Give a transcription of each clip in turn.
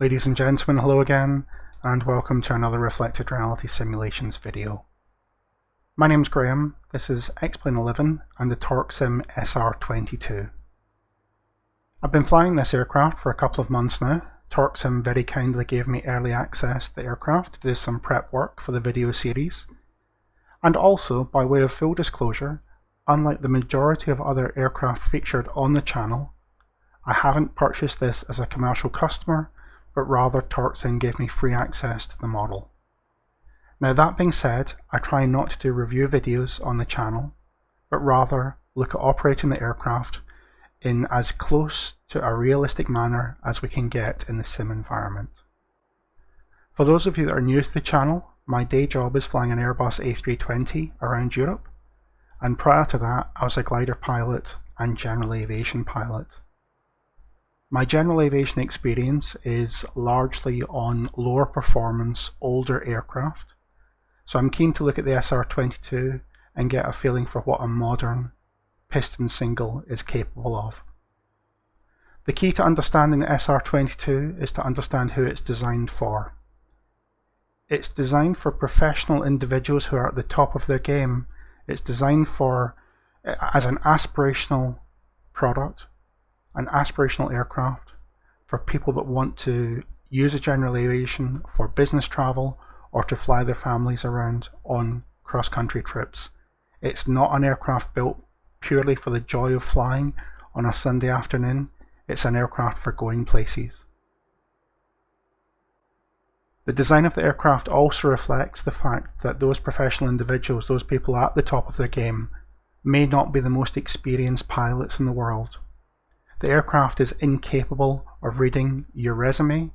Ladies and gentlemen, hello again, and welcome to another Reflected Reality Simulations video. My name's Graham, this is X-Plane 11 and the TorqueSim SR22. I've been flying this aircraft for a couple of months now. TorqueSim very kindly gave me early access to the aircraft to do some prep work for the video series. And also, by way of full disclosure, unlike the majority of other aircraft featured on the channel, I haven't purchased this as a commercial customer, but rather TorqueSim gave me free access to the model. Now that being said, I try not to do review videos on the channel, but rather look at operating the aircraft in as close to a realistic manner as we can get in the sim environment. For those of you that are new to the channel, my day job is flying an Airbus A320 around Europe, and prior to that I was a glider pilot and general aviation pilot. My general aviation experience is largely on lower performance, older aircraft, so I'm keen to look at the SR22 and get a feeling for what a modern piston single is capable of. The key to understanding the SR22 is to understand who it's designed for. It's designed for professional individuals who are at the top of their game. It's designed as an aspirational product, an aspirational aircraft for people that want to use a general aviation for business travel or to fly their families around on cross-country trips. It's not an aircraft built purely for the joy of flying on a Sunday afternoon. It's an aircraft for going places. The design of the aircraft also reflects the fact that those professional individuals, those people at the top of their game, may not be the most experienced pilots in the world. The aircraft is incapable of reading your resume,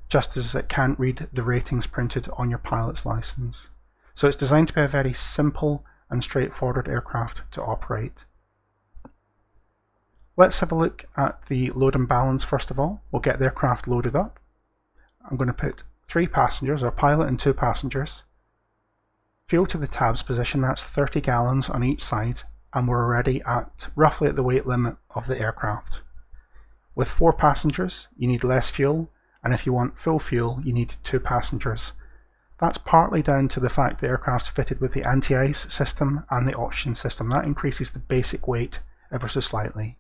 just as it can't read the ratings printed on your pilot's license. So it's designed to be a very simple and straightforward aircraft to operate. Let's have a look at the load and balance first of all. We'll get the aircraft loaded up. I'm going to put 3 passengers, or pilot and 2 passengers. Fuel to the tabs position, that's 30 gallons on each side, and we're already roughly at the weight limit of the aircraft. With 4 passengers, you need less fuel, and if you want full fuel, you need 2 passengers. That's partly down to the fact the aircraft's fitted with the anti-ice system and the oxygen system. That increases the basic weight ever so slightly.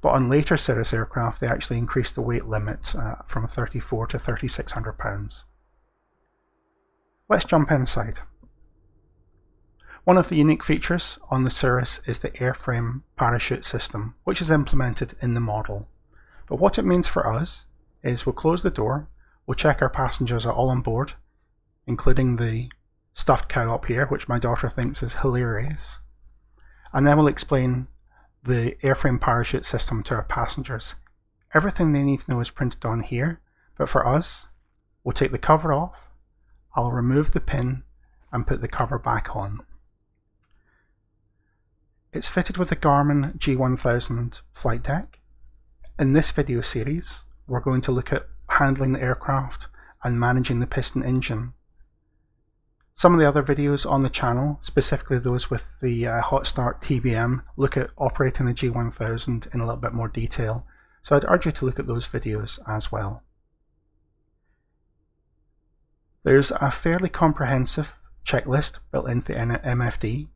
But on later Cirrus aircraft, they actually increased the weight limit from 34 to 3,600 pounds. Let's jump inside. One of the unique features on the Cirrus is the Airframe parachute system, which is implemented in the model. But what it means for us is we'll close the door, we'll check our passengers are all on board, including the stuffed cow up here, which my daughter thinks is hilarious, and then we'll explain the Airframe parachute system to our passengers. Everything they need to know is printed on here, but for us, we'll take the cover off, I'll remove the pin and put the cover back on. It's fitted with the Garmin G1000 flight deck. In this video series, we're going to look at handling the aircraft and managing the piston engine. Some of the other videos on the channel, specifically those with the Hot Start TBM, look at operating the G1000 in a little bit more detail, so I'd urge you to look at those videos as well. There's a fairly comprehensive checklist built into the MFD,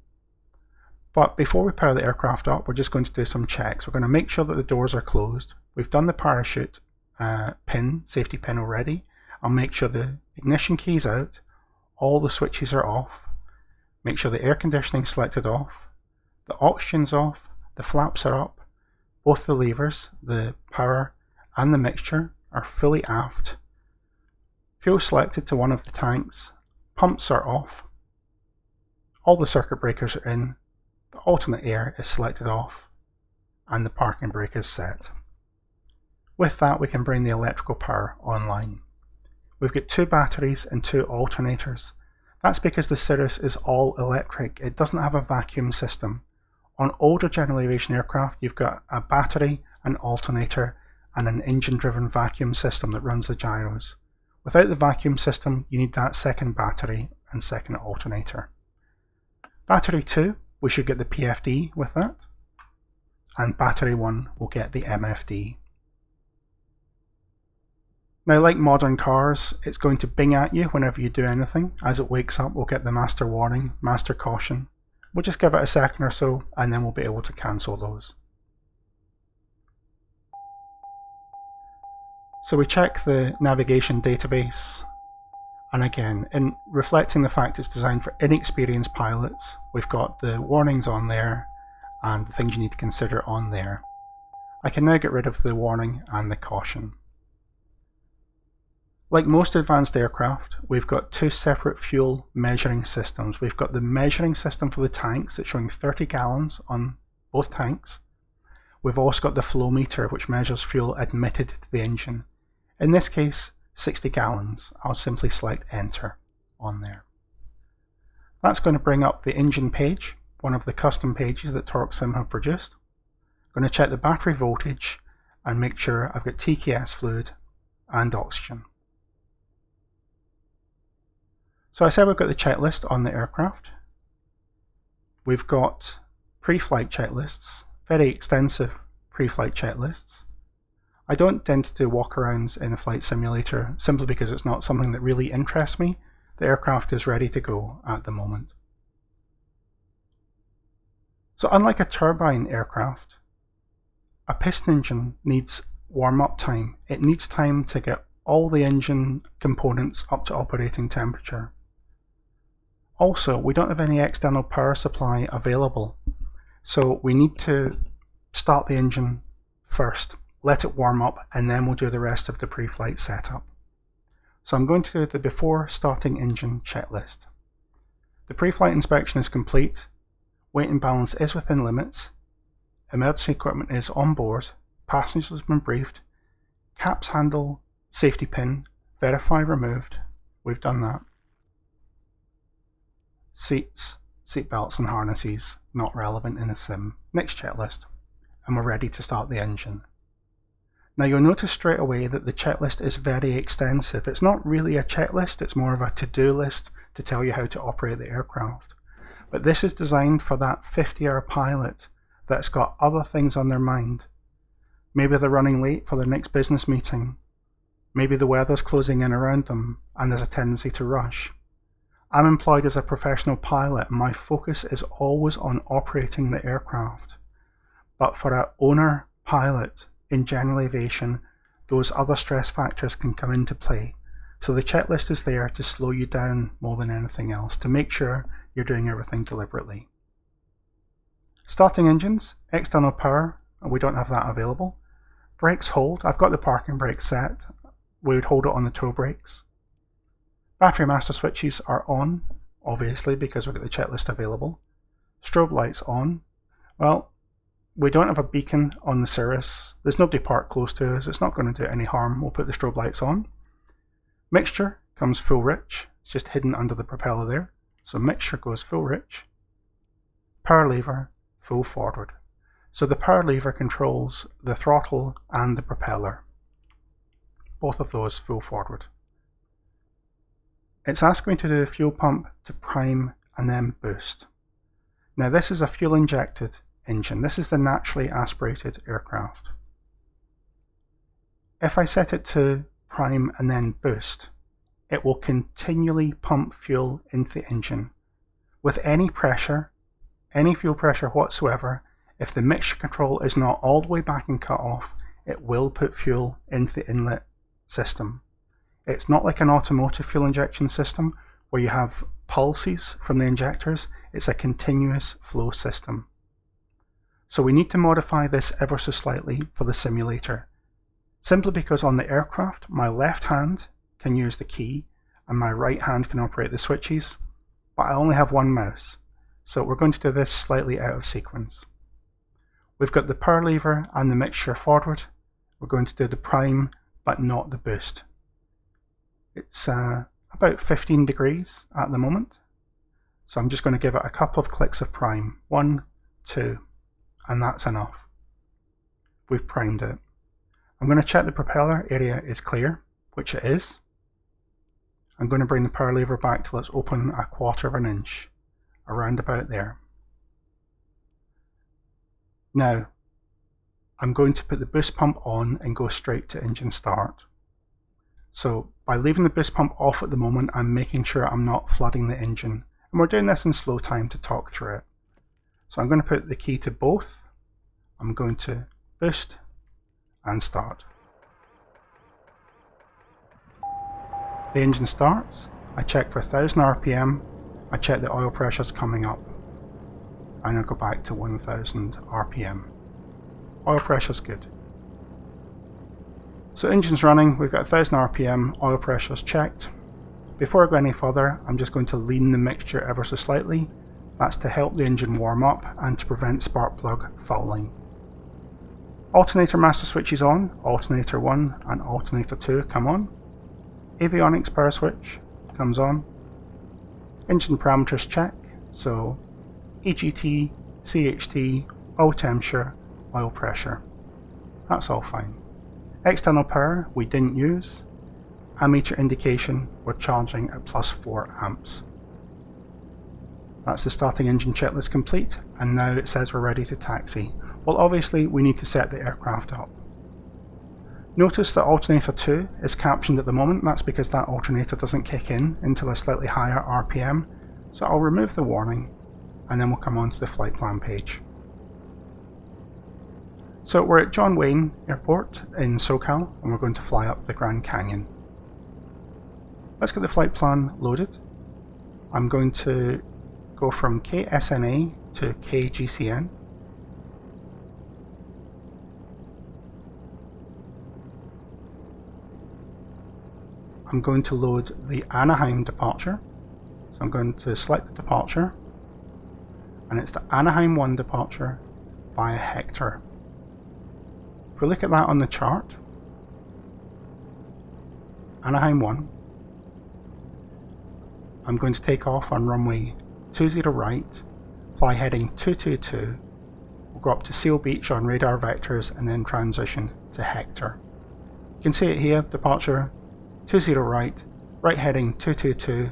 but before we power the aircraft up, we're just going to do some checks. We're going to make sure that the doors are closed. We've done the parachute safety pin already. I'll make sure the ignition key is out, all the switches are off, make sure the air conditioning is selected off, the oxygen's off, the flaps are up, both the levers, the power and the mixture are fully aft, fuel selected to one of the tanks, pumps are off, all the circuit breakers are in, the alternate air is selected off, and the parking brake is set. With that, we can bring the electrical power online. We've got 2 batteries and 2 alternators. That's because the Cirrus is all electric. It doesn't have a vacuum system. On older general aviation aircraft, you've got a battery, an alternator, and an engine-driven vacuum system that runs the gyros. Without the vacuum system, you need that second battery and second alternator. Battery 2, we should get the PFD with that, and battery 1 will get the MFD. Now, like modern cars, it's going to bing at you whenever you do anything. As it wakes up, we'll get the master warning, master caution. We'll just give it a second or so, and then we'll be able to cancel those. So we check the navigation database, and again, in reflecting the fact it's designed for inexperienced pilots, we've got the warnings on there and the things you need to consider on there. I can now get rid of the warning and the caution. Like most advanced aircraft, we've got two separate fuel measuring systems. We've got the measuring system for the tanks that's showing 30 gallons on both tanks. We've also got the flow meter, which measures fuel admitted to the engine. In this case, 60 gallons. I'll simply select enter on there. That's going to bring up the engine page, one of the custom pages that TorqueSim have produced. I'm going to check the battery voltage and make sure I've got TKS fluid and oxygen. So I said we've got the checklist on the aircraft. We've got pre-flight checklists, very extensive pre-flight checklists. I don't tend to do walkarounds in a flight simulator simply because it's not something that really interests me. The aircraft is ready to go at the moment. So unlike a turbine aircraft, a piston engine needs warm-up time. It needs time to get all the engine components up to operating temperature. Also, we don't have any external power supply available, so we need to start the engine first, let it warm up, and then we'll do the rest of the pre-flight setup. So I'm going to do the before starting engine checklist. The pre-flight inspection is complete, weight and balance is within limits, emergency equipment is on board, passengers have been briefed, caps handle, safety pin, verify removed, we've done that. Seats, seat belts and harnesses, not relevant in a sim. Next checklist, and we're ready to start the engine. Now you'll notice straight away that the checklist is very extensive. It's not really a checklist, it's more of a to-do list to tell you how to operate the aircraft. But this is designed for that 50-hour pilot that's got other things on their mind. Maybe they're running late for their next business meeting. Maybe the weather's closing in around them and there's a tendency to rush. I'm employed as a professional pilot and my focus is always on operating the aircraft. But for an owner pilot in general aviation, those other stress factors can come into play. So the checklist is there to slow you down more than anything else, to make sure you're doing everything deliberately. Starting engines, external power, we don't have that available. Brakes hold, I've got the parking brake set, we would hold it on the toe brakes. Battery master switches are on, obviously because we've got the checklist available. Strobe lights on. Well, we don't have a beacon on the Cirrus. There's nobody parked close to us. It's not going to do any harm. We'll put the strobe lights on. Mixture comes full rich. It's just hidden under the propeller there. So mixture goes full rich. Power lever, full forward. So the power lever controls the throttle and the propeller. Both of those full forward. It's asking me to do a fuel pump to prime and then boost. Now this is a fuel injected engine. This is the naturally aspirated aircraft. If I set it to prime and then boost, it will continually pump fuel into the engine. With any pressure, any fuel pressure whatsoever, if the mixture control is not all the way back and cut off, it will put fuel into the inlet system. It's not like an automotive fuel injection system where you have pulses from the injectors. It's a continuous flow system. So we need to modify this ever so slightly for the simulator, simply because on the aircraft my left hand can use the key and my right hand can operate the switches, but I only have one mouse, so we're going to do this slightly out of sequence. We've got the power lever and the mixture forward. We're going to do the prime but not the boost. It's about 15 degrees at the moment, so I'm just going to give it a couple of clicks of prime. 1, 2, and that's enough. We've primed it. I'm going to check the propeller area is clear, which it is. I'm going to bring the power lever back till it's open 1/4 of an inch, around about there. Now, I'm going to put the boost pump on and go straight to engine start. So by leaving the boost pump off at the moment, I'm making sure I'm not flooding the engine. And we're doing this in slow time to talk through it. So I'm going to put the key to both. I'm going to boost and start. The engine starts. I check for 1000 RPM. I check the oil pressure's coming up. And I go back to 1000 RPM. Oil pressure's good. So engine's running, we've got 1000 RPM, oil pressure's checked. Before I go any further, I'm just going to lean the mixture ever so slightly. That's to help the engine warm up and to prevent spark plug fouling. Alternator master switch is on, alternator 1 and alternator 2 come on. Avionics power switch comes on. Engine parameters check, so EGT, CHT, oil temperature, oil pressure. That's all fine. External power we didn't use. Ammeter indication we're charging at +4 amps. That's the starting engine checklist complete, and now it says we're ready to taxi. Well, obviously we need to set the aircraft up. Notice that alternator 2 is captioned at the moment. That's because that alternator doesn't kick in until a slightly higher RPM. So I'll remove the warning and then we'll come on to the flight plan page. So we're at John Wayne Airport in SoCal and we're going to fly up the Grand Canyon. Let's get the flight plan loaded. I'm going to go from KSNA to KGCN. I'm going to load the Anaheim Departure. So I'm going to select the departure, and it's the Anaheim 1 departure via Hector. If we look at that on the chart, Anaheim 1, I'm going to take off on runway 20 right, fly heading 222, we'll go up to Seal Beach on radar vectors and then transition to Hector. You can see it here, departure 20 right, right heading 222,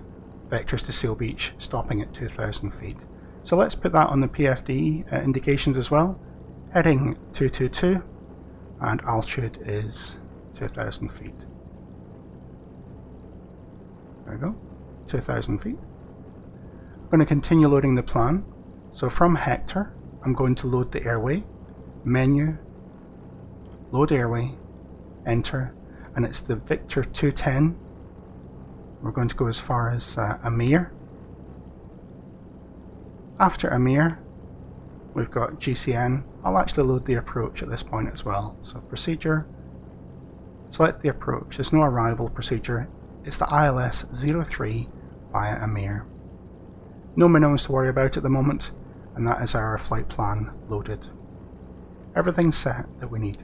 vectors to Seal Beach, stopping at 2,000 feet. So let's put that on the PFD indications as well. Heading 222 and altitude is 2,000 feet. There we go, 2,000 feet. I'm going to continue loading the plan. So from Hector, I'm going to load the airway, menu, load airway, enter, and it's the Victor 210. We're going to go as far as AMERE. After AMERE, we've got GCN. I'll actually load the approach at this point as well. So procedure, select the approach. There's no arrival procedure. It's the ILS 03 via AMERE. No minimums to worry about at the moment, and that is our flight plan loaded. Everything's set that we need.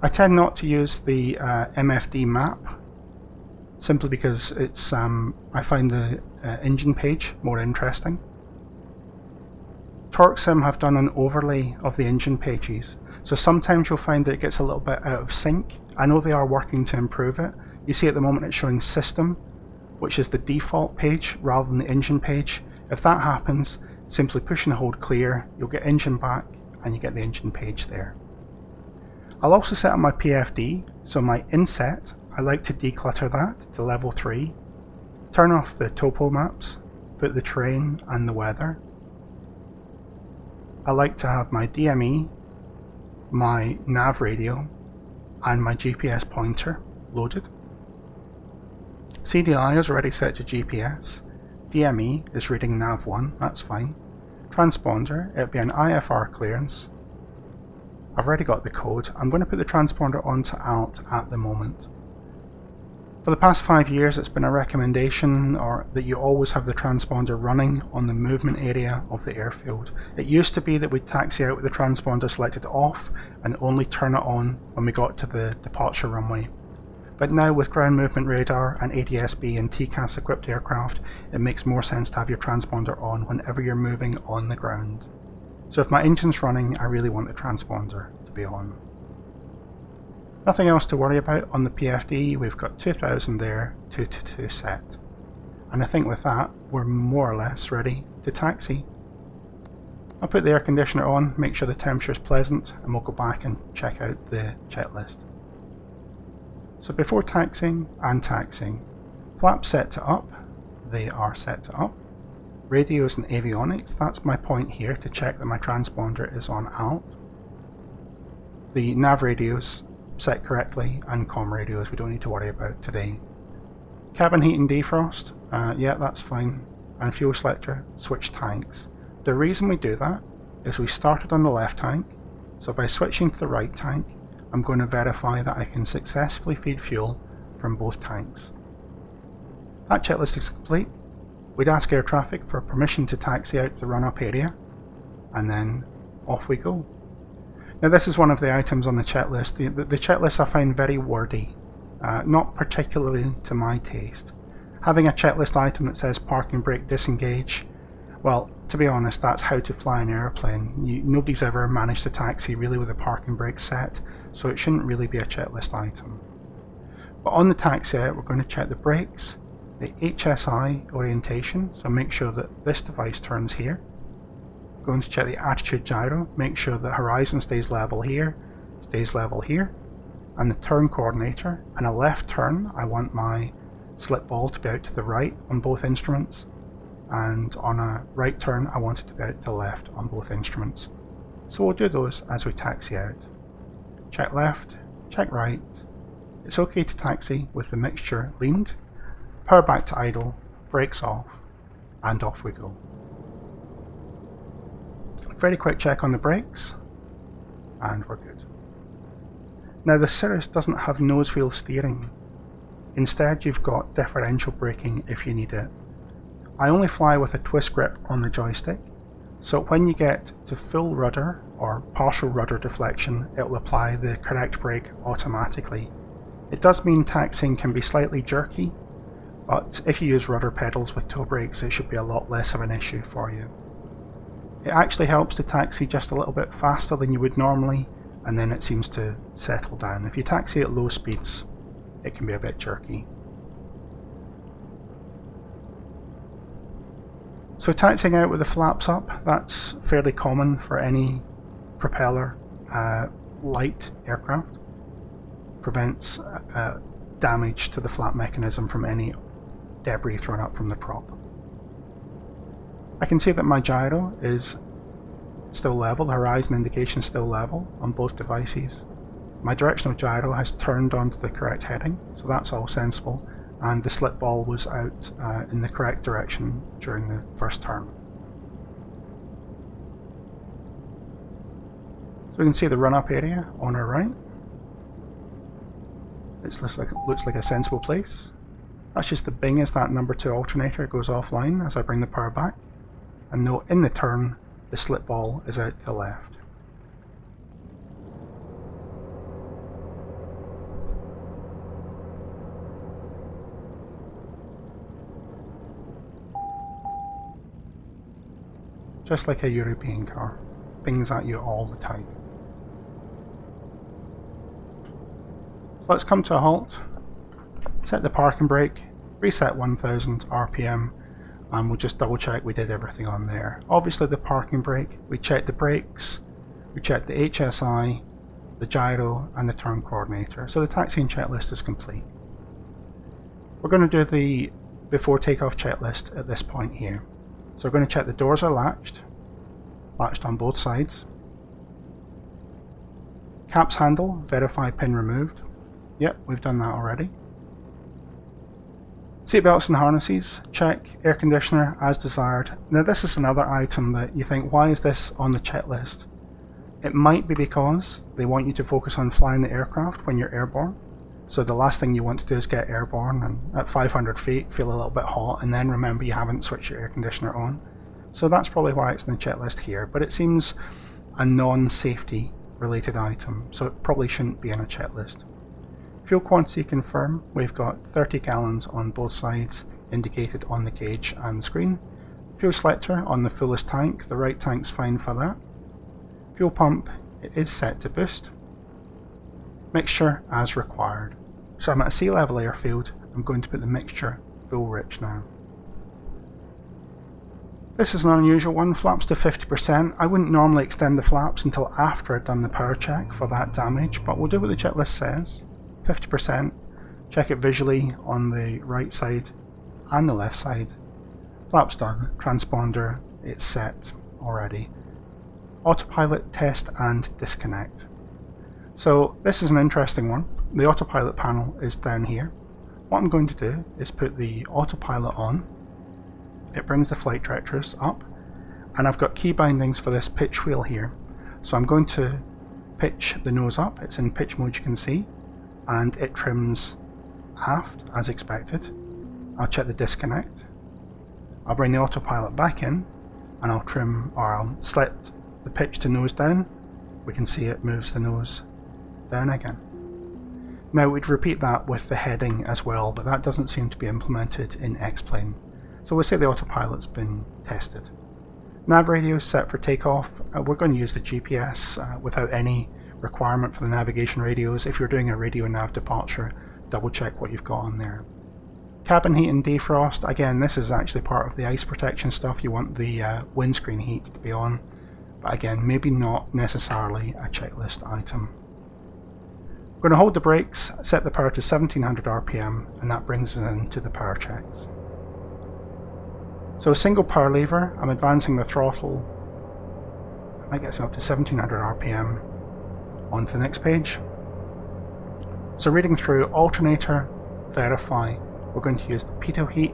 I tend not to use the MFD map simply because it's I find the engine page more interesting. TorqueSim have done an overlay of the engine pages, so sometimes you'll find that it gets a little bit out of sync. I know they are working to improve it. You see at the moment it's showing system, which is the default page rather than the engine page. If that happens, simply push and hold clear, you'll get engine back and you get the engine page there. I'll also set up my PFD, so my inset, I like to declutter that to level 3, turn off the topo maps, put the terrain and the weather. I like to have my DME, my nav radio and my GPS pointer loaded. CDI is already set to GPS, DME is reading nav 1, that's fine. Transponder, it'll be an IFR clearance. I've already got the code. I'm going to put the transponder onto alt at the moment. For the past 5 years it's been a recommendation that you always have the transponder running on the movement area of the airfield. It used to be that we'd taxi out with the transponder selected off and only turn it on when we got to the departure runway. But now with ground movement radar and ADS-B and TCAS equipped aircraft, it makes more sense to have your transponder on whenever you're moving on the ground. So if my engine's running, I really want the transponder to be on. Nothing else to worry about on the PFD. We've got 2000 there, 222 set. And I think with that, we're more or less ready to taxi. I'll put the air conditioner on, make sure the temperature is pleasant, and we'll go back and check out the checklist. So before taxiing and taxiing, flaps set to up, they are set to up. Radios and avionics, that's my point here to check that my transponder is on alt. The nav radios set correctly, and comm radios we don't need to worry about today. Cabin heat and defrost, yeah, that's fine. And fuel selector, switch tanks. The reason we do that is we started on the left tank, so by switching to the right tank, I'm going to verify that I can successfully feed fuel from both tanks. That checklist is complete. We'd ask air traffic for permission to taxi out the run-up area, and then off we go. Now this is one of the items on the checklist. The checklist I find very wordy, not particularly to my taste. Having a checklist item that says parking brake disengage, well, to be honest, that's how to fly an airplane. Nobody's ever managed to taxi really with a parking brake set, so it shouldn't really be a checklist item. But on the taxi out, we're going to check the brakes, the Hsi orientation, so make sure that this device turns here. We're going to check the attitude gyro, make sure the horizon stays level here, and the turn coordinator. And a left turn, I want my slip ball to be out to the right on both instruments, and on a right turn I want it to be out to the left on both instruments. So we'll do those as we taxi out. Check left, check right. It's okay to taxi with the mixture leaned, power back to idle, brakes off, and off we go. Very quick check on the brakes, and we're good. Now the Cirrus doesn't have nose wheel steering. Instead you've got differential braking if you need it. I only fly with a twist grip on the joystick, so when you get to full rudder or partial rudder deflection, it will apply the correct brake automatically. It does mean taxiing can be slightly jerky, but if you use rudder pedals with toe brakes, it should be a lot less of an issue for you. It actually helps to taxi just a little bit faster than you would normally, and then it seems to settle down. If you taxi at low speeds, it can be a bit jerky. So taxiing out with the flaps up, that's fairly common for any propeller light aircraft. Prevents damage to the flap mechanism from any debris thrown up from the prop. I can see that my gyro is still level, the horizon indication is still level on both devices. My directional gyro has turned onto the correct heading, so that's all sensible, and the slip ball was out in the correct direction during the first turn. So we can see the run-up area on our right. It looks like a sensible place. That's just the bing as that number 2 alternator goes offline as I bring the power back. And note in the turn, the slip ball is out to the left. Just like a European car, bings at you all the time. So let's come to a halt, set the parking brake, reset 1000 RPM, and we'll just double check we did everything on there. Obviously the parking brake, we checked the brakes, we checked the HSI, the gyro, and the turn coordinator. So the taxiing checklist is complete. We're going to do the before takeoff checklist at this point here. So we're going to check the doors are latched on both sides. Caps handle, verify pin removed. Yep, we've done that already. Seatbelts and harnesses, check. Air conditioner as desired. Now this is another item that you think, why is this on the checklist? It might be because they want you to focus on flying the aircraft when you're airborne. So the last thing you want to do is get airborne and at 500 feet feel a little bit hot and then remember you haven't switched your air conditioner on. So that's probably why it's in the checklist here, but it seems a non-safety related item, so it probably shouldn't be in a checklist. Fuel quantity confirm, we've got 30 gallons on both sides indicated on the gauge and the screen. Fuel selector on the fullest tank, the right tank's fine for that. Fuel pump, it is set to boost. Mixture as required. So I'm at a sea level airfield, I'm going to put the mixture full rich now. This is an unusual one, flaps to 50%. I wouldn't normally extend the flaps until after I'd done the power check for that damage, but we'll do what the checklist says. 50%, check it visually on the right side and the left side. Flaps done, transponder, it's set already. Autopilot test and disconnect. So this is an interesting one. The autopilot panel is down here. What I'm going to do is put the autopilot on. It brings the flight directors up, and I've got key bindings for this pitch wheel here. So I'm going to pitch the nose up. It's in pitch mode, you can see, and it trims aft as expected. I'll check the disconnect. I'll bring the autopilot back in, and I'll trim, or I'll slit the pitch to nose down. We can see it moves the nose down again. Now we'd repeat that with the heading as well, but that doesn't seem to be implemented in X-Plane. So we'll say the autopilot's been tested. Nav radio is set for takeoff. We're going to use the GPS without any requirement for the navigation radios. If you're doing a radio nav departure, double check what you've got on there. Cabin heat and defrost, again this is actually part of the ice protection stuff. You want the windscreen heat to be on, but again maybe not necessarily a checklist item. I'm going to hold the brakes, set the power to 1700 RPM, and that brings us into the power checks. So a single power lever, I'm advancing the throttle, and that gets me up to 1700 RPM. On to the next page. So reading through alternator, verify, we're going to use the pitot heat,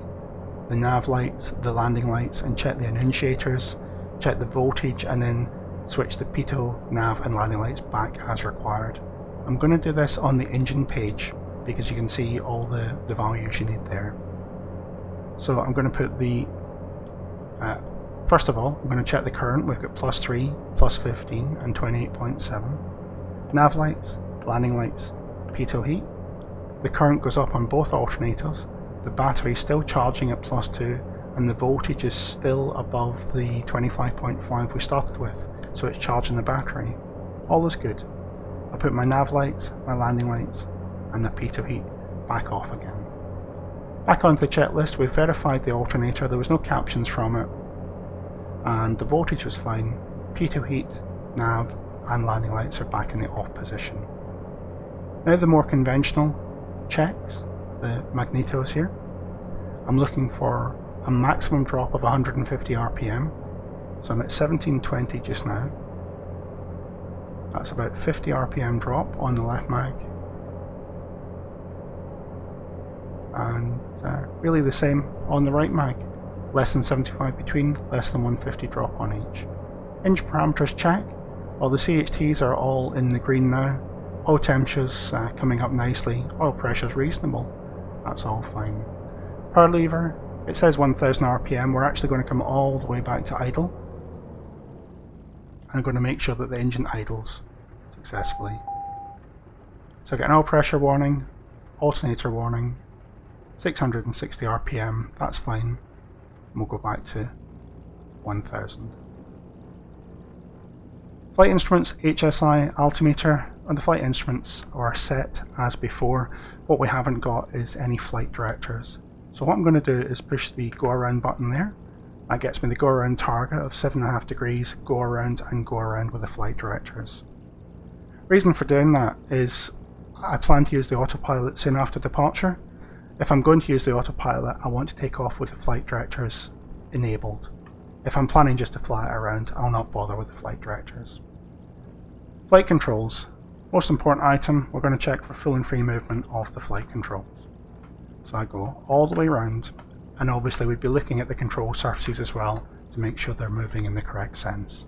the nav lights, the landing lights, and check the annunciators, check the voltage, and then switch the pitot, nav, and landing lights back as required. I'm going to do this on the engine page because you can see all the values you need there. So I'm going to put the first of all, I'm going to check the current. We've got +3, +15, and 28.7. Nav lights, landing lights, pitot heat. The current goes up on both alternators. The battery is still charging at +2, and the voltage is still above the 25.5 we started with, so it's charging the battery. All is good. I put my nav lights, my landing lights, and the pitot heat back off again. Back onto the checklist, we verified the alternator, there was no captions from it, and the voltage was fine. Pitot heat, nav, and landing lights are back in the off position. Now the more conventional checks, the Magnetos here. I'm looking for a maximum drop of 150 RPM, so I'm at 1720 just now. That's about 50 RPM drop on the left mag, and really the same on the right mag. Less than 75 between, less than 150 drop on each. Engine parameters check. Well, the CHTs are all in the green now. Oil temperatures coming up nicely. Oil pressure is reasonable. That's all fine. Power lever, it says 1000 RPM. We're actually going to come all the way back to idle. I'm going to make sure that the engine idles successfully. So I get an oil pressure warning, alternator warning, 660 RPM, that's fine. And we'll go back to 1000. Flight instruments, HSI, altimeter, and the flight instruments are set as before. What we haven't got is any flight directors. So what I'm going to do is push the go around button there. That gets me the go around target of 7.5 degrees, go around and go around with the flight directors. Reason for doing that is I plan to use the autopilot soon after departure. If I'm going to use the autopilot, I want to take off with the flight directors enabled. If I'm planning just to fly it around, I'll not bother with the flight directors. Flight controls. Most important item, we're going to check for full and free movement of the flight controls. So I go all the way around, and obviously we'd be looking at the control surfaces as well to make sure they're moving in the correct sense.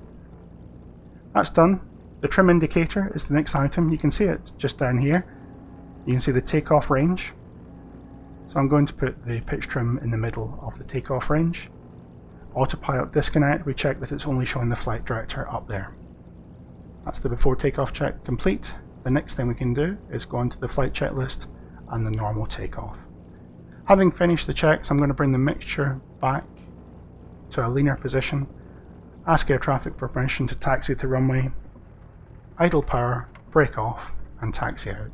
That's done. The trim indicator is the next item. You can see it just down here. You can see the takeoff range. So I'm going to put the pitch trim in the middle of the takeoff range. Autopilot disconnect, we check that it's only showing the flight director up there. That's the before takeoff check complete. The next thing we can do is go into the flight checklist and the normal takeoff. Having finished the checks, I'm going to bring the mixture back to a leaner position, ask air traffic for permission to taxi to runway, idle power, brake off, and taxi out.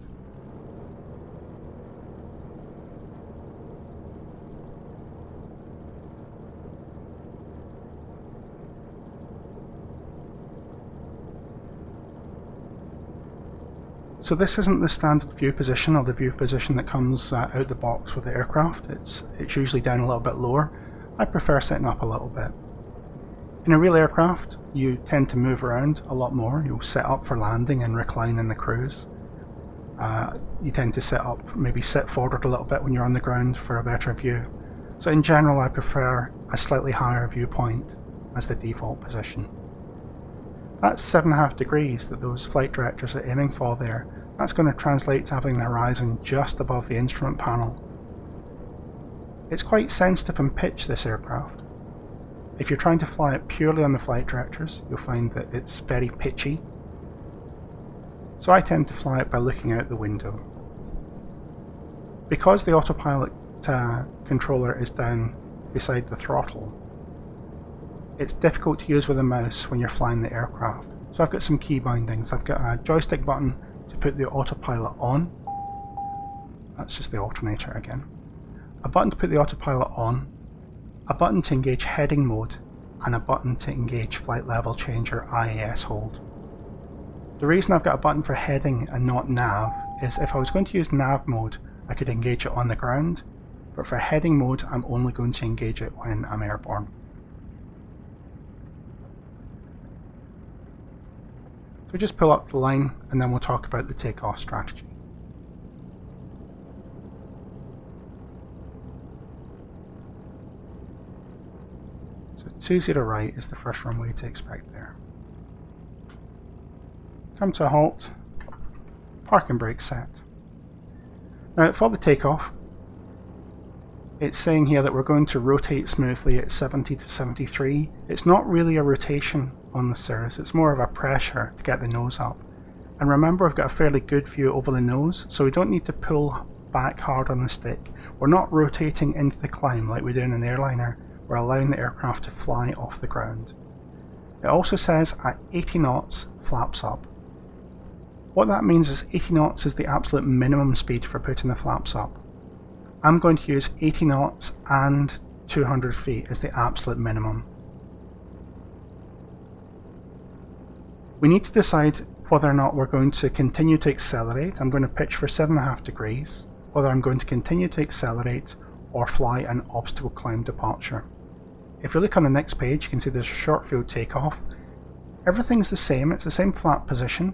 So this isn't the standard view position or the view position that comes out the box with the aircraft. It's usually down a little bit lower. I prefer setting up a little bit. In a real aircraft, you tend to move around a lot more. You'll set up for landing and recline in the cruise. You tend to sit forward a little bit when you're on the ground for a better view. So in general, I prefer a slightly higher viewpoint as the default position. That's 7.5 degrees that those flight directors are aiming for there. That's going to translate to having the horizon just above the instrument panel. It's quite sensitive in pitch, this aircraft. If you're trying to fly it purely on the flight directors, you'll find that it's very pitchy. So I tend to fly it by looking out the window. Because the autopilot controller is down beside the throttle, it's difficult to use with a mouse when you're flying the aircraft. So I've got some key bindings. I've got a joystick button to put the autopilot on. That's just the alternator again. A button to put the autopilot on, a button to engage heading mode, and a button to engage flight level change or IAS hold. The reason I've got a button for heading and not nav is if I was going to use nav mode, I could engage it on the ground, but for heading mode, I'm only going to engage it when I'm airborne. So just pull up the line and then we'll talk about the takeoff strategy. So 20 right is the first runway to expect there. Come to a halt, parking brake set. Now for the takeoff, it's saying here that we're going to rotate smoothly at 70 to 73. It's not really a rotation on the Cirrus, it's more of a pressure to get the nose up. And remember, I've got a fairly good view over the nose, so we don't need to pull back hard on the stick. We're not rotating into the climb like we do in an airliner. We're allowing the aircraft to fly off the ground. It also says at 80 knots, flaps up. What that means is 80 knots is the absolute minimum speed for putting the flaps up. I'm going to use 80 knots and 200 feet as the absolute minimum. We need to decide whether or not we're going to continue to accelerate. I'm going to pitch for 7.5 degrees, whether I'm going to continue to accelerate or fly an obstacle climb departure. If you look on the next page, you can see there's a short field takeoff. Everything's the same, it's the same flat position,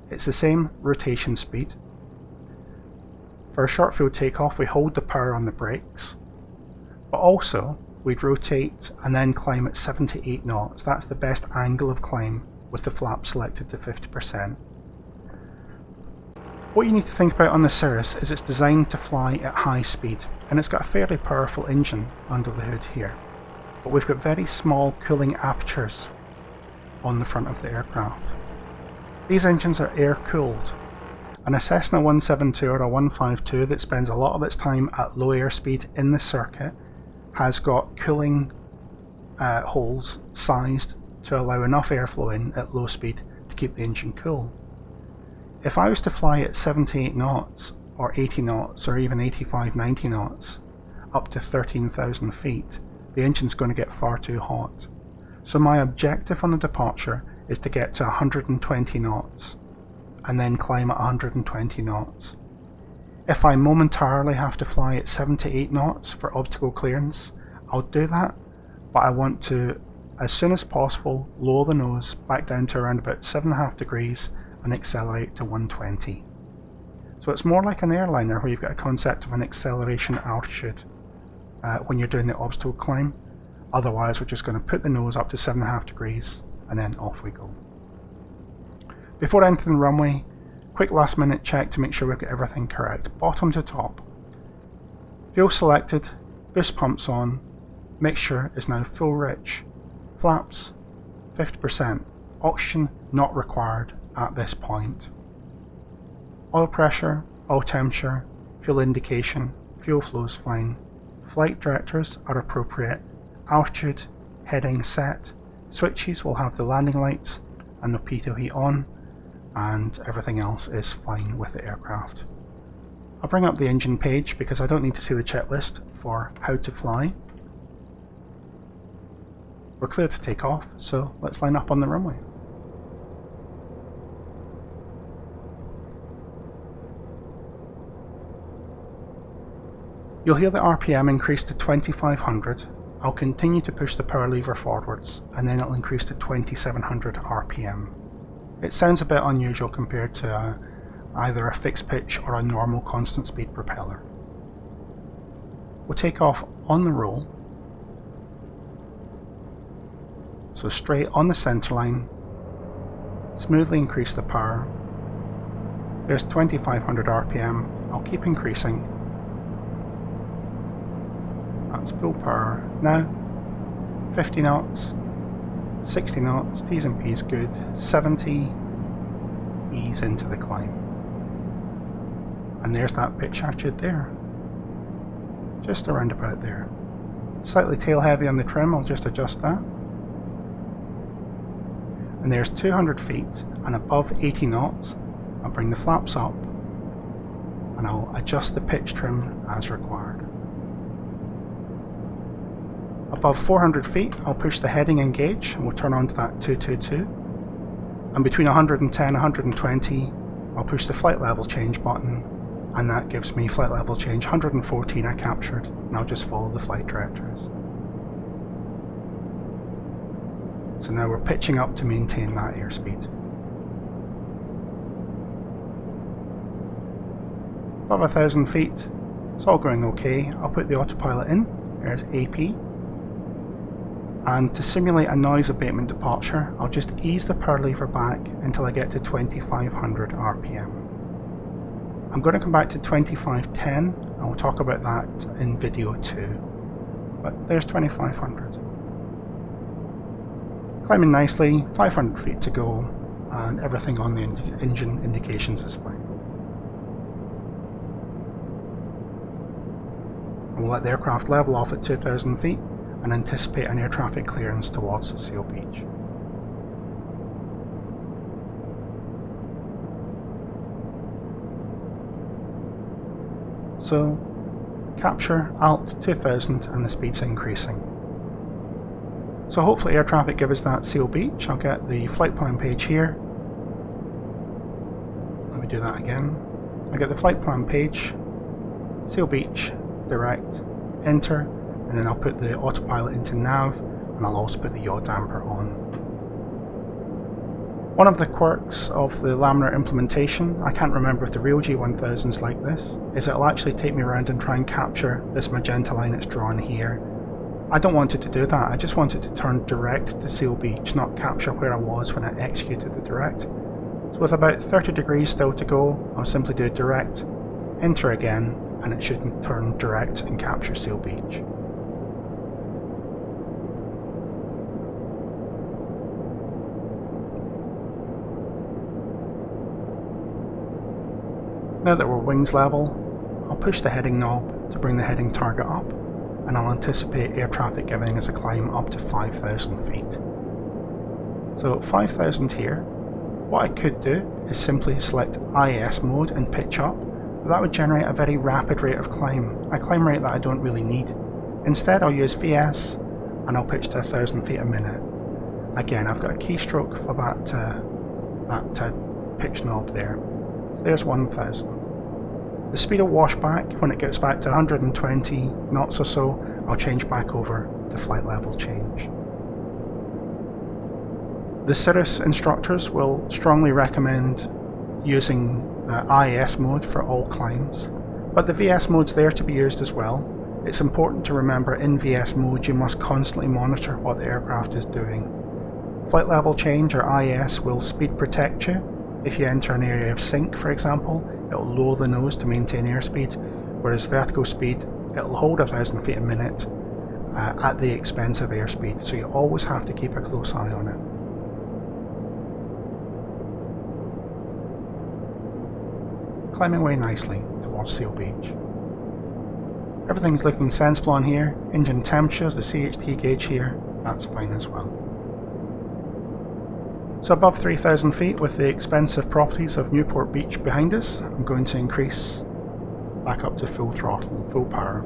it's the same rotation speed. For a short field takeoff, we hold the power on the brakes, but also we'd rotate and then climb at 7 to 8 knots. That's the best angle of climb with the flap selected to 50%. What you need to think about on the Cirrus is it's designed to fly at high speed, and it's got a fairly powerful engine under the hood here. But we've got very small cooling apertures on the front of the aircraft. These engines are air-cooled, and a Cessna 172 or a 152 that spends a lot of its time at low airspeed in the circuit has got cooling holes sized to allow enough airflow in at low speed to keep the engine cool. If I was to fly at 78 knots or 80 knots or even 85, 90 knots up to 13,000 feet, the engine's going to get far too hot. So my objective on the departure is to get to 120 knots and then climb at 120 knots. If I momentarily have to fly at 7 to 8 knots for obstacle clearance, I'll do that, but I want to, as soon as possible, lower the nose back down to around about 7.5 degrees and accelerate to 120. So it's more like an airliner where you've got a concept of an acceleration altitude when you're doing the obstacle climb. Otherwise, we're just going to put the nose up to 7.5 degrees and then off we go. Before entering the runway, quick last minute check to make sure we've got everything correct. Bottom to top. Fuel selected, boost pumps on, mixture is now full rich. Flaps 50%, oxygen not required at this point. Oil pressure, oil temperature, fuel indication, fuel flow is fine. Flight directors are appropriate. Altitude, heading set. Switches will have the landing lights and the pitot heat on, and everything else is fine with the aircraft. I'll bring up the engine page because I don't need to see the checklist for how to fly. We're clear to take off, so let's line up on the runway. You'll hear the RPM increase to 2500. I'll continue to push the power lever forwards, and then it'll increase to 2700 RPM. It sounds a bit unusual compared to either a fixed pitch or a normal constant speed propeller. We'll take off on the roll, so straight on the centre line, smoothly increase the power. There's 2500 RPM, I'll keep increasing. That's full power. Now 50 knots, 60 knots, T's and P's good, 70, ease into the climb. And there's that pitch attitude there. Just around about there. Slightly tail heavy on the trim, I'll just adjust that. And there's 200 feet, and above 80 knots, I'll bring the flaps up, and I'll adjust the pitch trim as required. Above 400 feet, I'll push the heading engage, and we'll turn on to that 222. And between 110 and 120, I'll push the flight level change button, and that gives me flight level change 114 I captured, and I'll just follow the flight directors. So now we're pitching up to maintain that airspeed. Above 1000 feet, it's all going okay. I'll put the autopilot in, there's AP. And to simulate a noise abatement departure, I'll just ease the power lever back until I get to 2500 RPM. I'm going to come back to 2510, and we'll talk about that in video 2. But there's 2500. Climbing nicely, 500 feet to go, and everything on the engine indications is fine. We'll let the aircraft level off at 2000 feet and anticipate an air traffic clearance towards Seal Beach. So, capture, alt 2000, and the speed's increasing. So hopefully air traffic gives us that Seal Beach. I'll get the flight plan page here. Let me do that again. I'll get the flight plan page, Seal Beach, direct, enter, and then I'll put the autopilot into nav, and I'll also put the yaw damper on. One of the quirks of the laminar implementation, I can't remember if the real G1000's like this, is it'll actually take me around and try and capture this magenta line that's drawn here. I don't want it to do that, I just want it to turn direct to Seal Beach, not capture where I was when I executed the direct. So with about 30 degrees still to go, I'll simply do direct, enter again, and it should turn direct and capture Seal Beach. Now that we're wings level, I'll push the heading knob to bring the heading target up, and I'll anticipate air traffic giving us a climb up to 5,000 feet. So 5,000 here, what I could do is simply select IS mode and pitch up, but that would generate a very rapid rate of climb, a climb rate that I don't really need. Instead I'll use VS, and I'll pitch to 1,000 feet a minute. Again, I've got a keystroke for that pitch knob there. There's 1000. The speed will wash back. When it gets back to 120 knots or so, I'll change back over to flight level change. The Cirrus instructors will strongly recommend using IS mode for all climbs, but the VS mode's there to be used as well. It's important to remember in VS mode you must constantly monitor what the aircraft is doing. Flight level change or IS will speed protect you. If you enter an area of sink, for example, it will lower the nose to maintain airspeed, whereas vertical speed, it will hold 1,000 feet a minute at the expense of airspeed, so you always have to keep a close eye on it. Climbing away nicely towards Seal Beach. Everything's looking sensible on here. Engine temperatures, the CHT gauge here, that's fine as well. So above 3,000 feet with the expensive properties of Newport Beach behind us, I'm going to increase back up to full throttle, full power.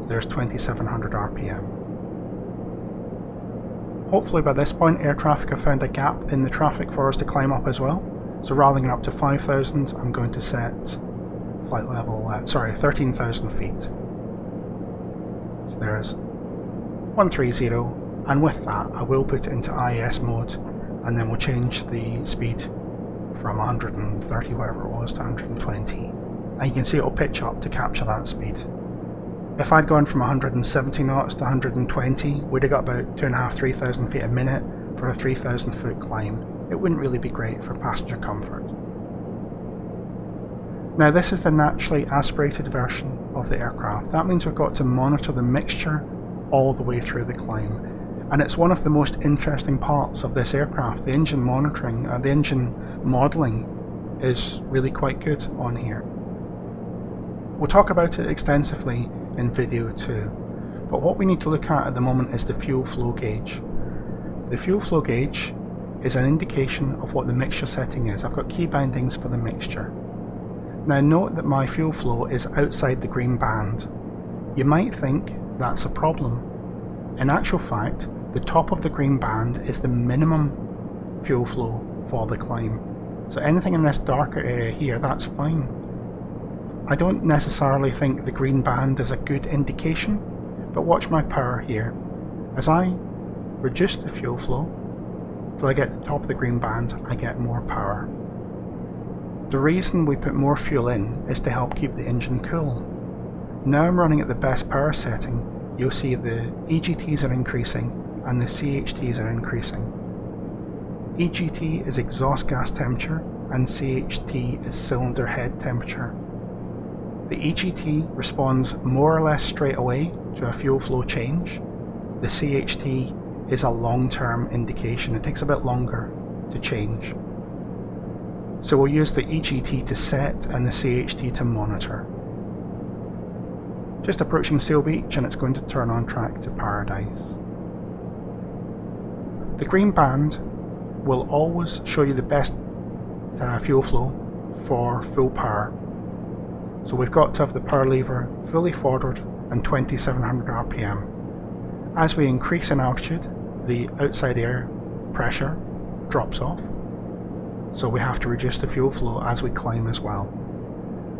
There's 2700 RPM. Hopefully by this point air traffic have found a gap in the traffic for us to climb up as well. So rather than up to 5,000, I'm going to set flight level, 13,000 feet. So there's 130, and with that I will put it into IAS mode, and then we'll change the speed from 130 whatever it was to 120, and you can see it'll pitch up to capture that speed. If I'd gone from 170 knots to 120, we'd have got about 2,500–3,000 feet a minute for a 3,000 foot climb. It wouldn't really be great for passenger comfort. Now this is the naturally aspirated version of the aircraft. That means we've got to monitor the mixture all the way through the climb. And it's one of the most interesting parts of this aircraft. The engine monitoring, the engine modelling is really quite good on here. We'll talk about it extensively in video 2, but what we need to look at the moment is the fuel flow gauge. The fuel flow gauge is an indication of what the mixture setting is. I've got key bindings for the mixture. Now note that my fuel flow is outside the green band. You might think that's a problem. In actual fact, the top of the green band is the minimum fuel flow for the climb. So anything in this darker area here, that's fine. I don't necessarily think the green band is a good indication, but watch my power here. As I reduce the fuel flow till I get to the top of the green band, I get more power. The reason we put more fuel in is to help keep the engine cool. Now I'm running at the best power setting. You'll see the EGTs are increasing and the CHTs are increasing. EGT is exhaust gas temperature and CHT is cylinder head temperature. The EGT responds more or less straight away to a fuel flow change. The CHT is a long-term indication. It takes a bit longer to change. So we'll use the EGT to set and the CHT to monitor. Just approaching Seal Beach and it's going to turn on track to Paradise. The green band will always show you the best fuel flow for full power. So we've got to have the power lever fully forward and 2700 RPM. As we increase in altitude, the outside air pressure drops off, so we have to reduce the fuel flow as we climb as well.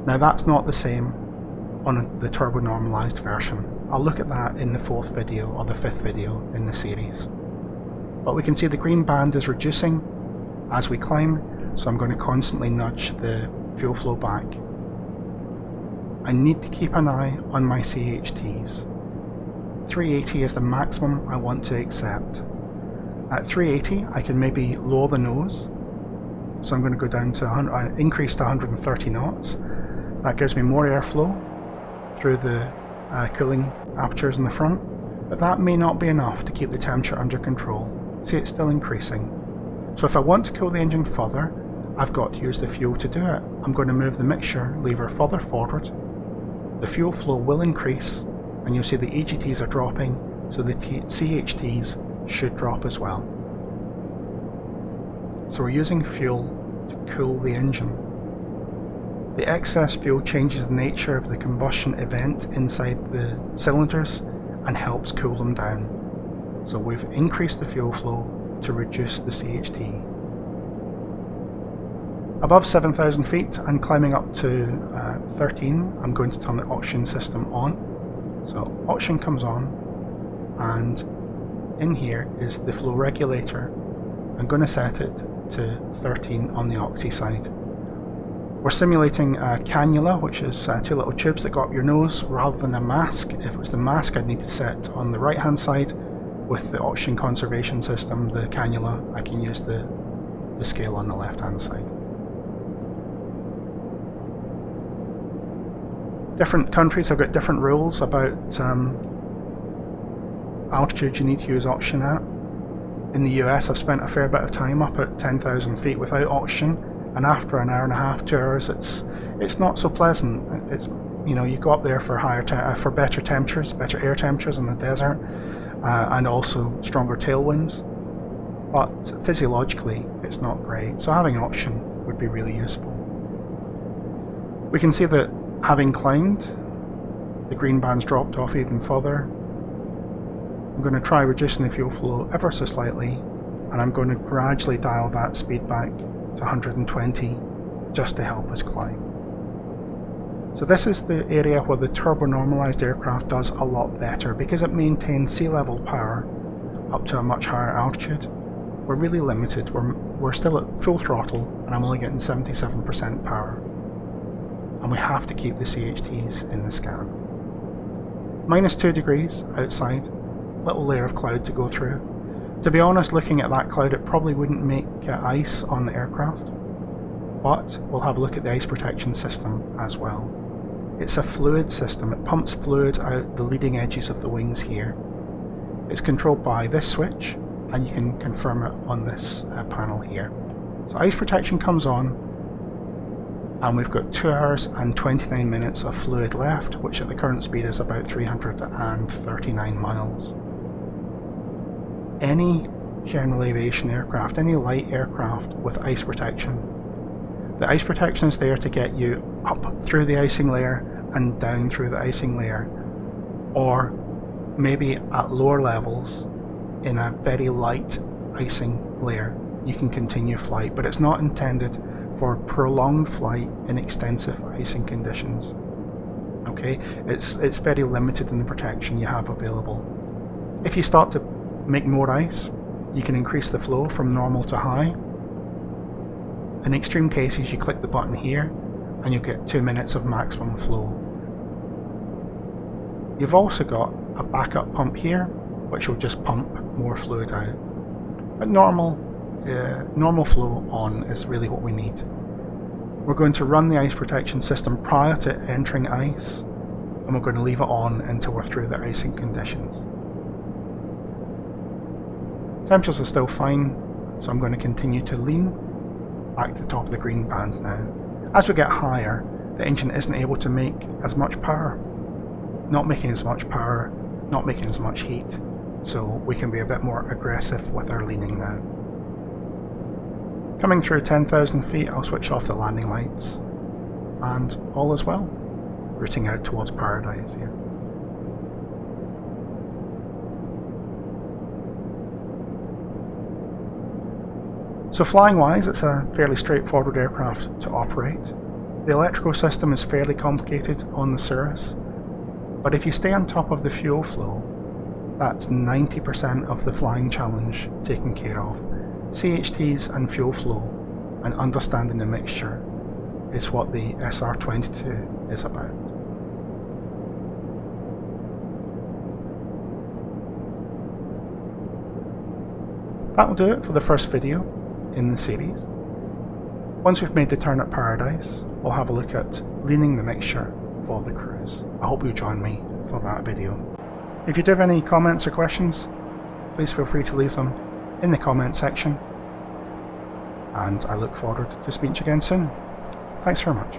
Now that's not the same on the turbo normalized version. I'll look at that in the 4th video or the 5th video in the series. But we can see the green band is reducing as we climb, so I'm going to constantly nudge the fuel flow back. I need to keep an eye on my CHTs. 380 is the maximum I want to accept. At 380 I can maybe lower the nose, so I'm going to go down to increase to 130 knots. That gives me more airflow through the cooling apertures in the front, but that may not be enough to keep the temperature under control. See, it's still increasing. So if I want to cool the engine further, I've got to use the fuel to do it. I'm going to move the mixture lever further forward. The fuel flow will increase, and you'll see the EGTs are dropping, so the CHTs should drop as well. So we're using fuel to cool the engine. The excess fuel changes the nature of the combustion event inside the cylinders and helps cool them down. So we've increased the fuel flow to reduce the CHT. Above 7,000 feet and climbing up to 13, I'm going to turn the oxygen system on. So oxygen comes on, and in here is the flow regulator. I'm going to set it to 13 on the oxy side. We're simulating a cannula, which is 2 little tubes that go up your nose rather than a mask. If it was the mask, I'd need to set on the right hand side. With the oxygen conservation system, the cannula, I can use the scale on the left hand side. Different countries have got different rules about altitude you need to use oxygen at. In the US, I've spent a fair bit of time up at 10,000 feet without oxygen, and after an hour and a half, 2 hours, it's not so pleasant. It's, you know, you go up there for for better temperatures, better air temperatures in the desert, and also stronger tailwinds. But physiologically, it's not great. So having oxygen would be really useful. We can see that having climbed, the green band's dropped off even further. I'm going to try reducing the fuel flow ever so slightly, and I'm going to gradually dial that speed back to 120 just to help us climb. So this is the area where the turbo-normalized aircraft does a lot better because it maintains sea level power up to a much higher altitude. We're really limited, we're still at full throttle and I'm only getting 77% power. And we have to keep the CHTs in the scan. -2 degrees outside, little layer of cloud to go through. To be honest, looking at that cloud, it probably wouldn't make ice on the aircraft, but we'll have a look at the ice protection system as well. It's a fluid system, it pumps fluid out the leading edges of the wings here. It's controlled by this switch, and you can confirm it on this panel here. So ice protection comes on, and we've got 2 hours and 29 minutes of fluid left, which at the current speed is about 339 miles. Any general aviation aircraft, any light aircraft with ice protection, the ice protection is there to get you up through the icing layer and down through the icing layer, or maybe at lower levels in a very light icing layer you can continue flight, but it's not intended for prolonged flight in extensive icing conditions. Okay, it's very limited in the protection you have available. If you start to make more ice, you can increase the flow from normal to high. In extreme cases, you click the button here and you'll get 2 minutes of maximum flow. You've also got a backup pump here, which will just pump more fluid out. But normal flow on is really what we need. We're going to run the ice protection system prior to entering ice, and we're going to leave it on until we're through the icing conditions. Temperatures are still fine, so I'm going to continue to lean back to the top of the green band now. As we get higher, the engine isn't able to make as much power. Not making as much power, not making as much heat, so we can be a bit more aggressive with our leaning now. Coming through 10,000 feet, I'll switch off the landing lights, and all is well, routing out towards paradise here. So flying wise, it's a fairly straightforward aircraft to operate. The electrical system is fairly complicated on the Cirrus, but if you stay on top of the fuel flow, that's 90% of the flying challenge taken care of. CHTs and fuel flow and understanding the mixture is what the SR22 is about. That will do it for the first video in the series. Once we've made the turn at Paradise, we'll have a look at leaning the mixture for the cruise. I hope you'll join me for that video. If you do have any comments or questions, please feel free to leave them in the comment section, and I look forward to speaking to you again soon. Thanks very much.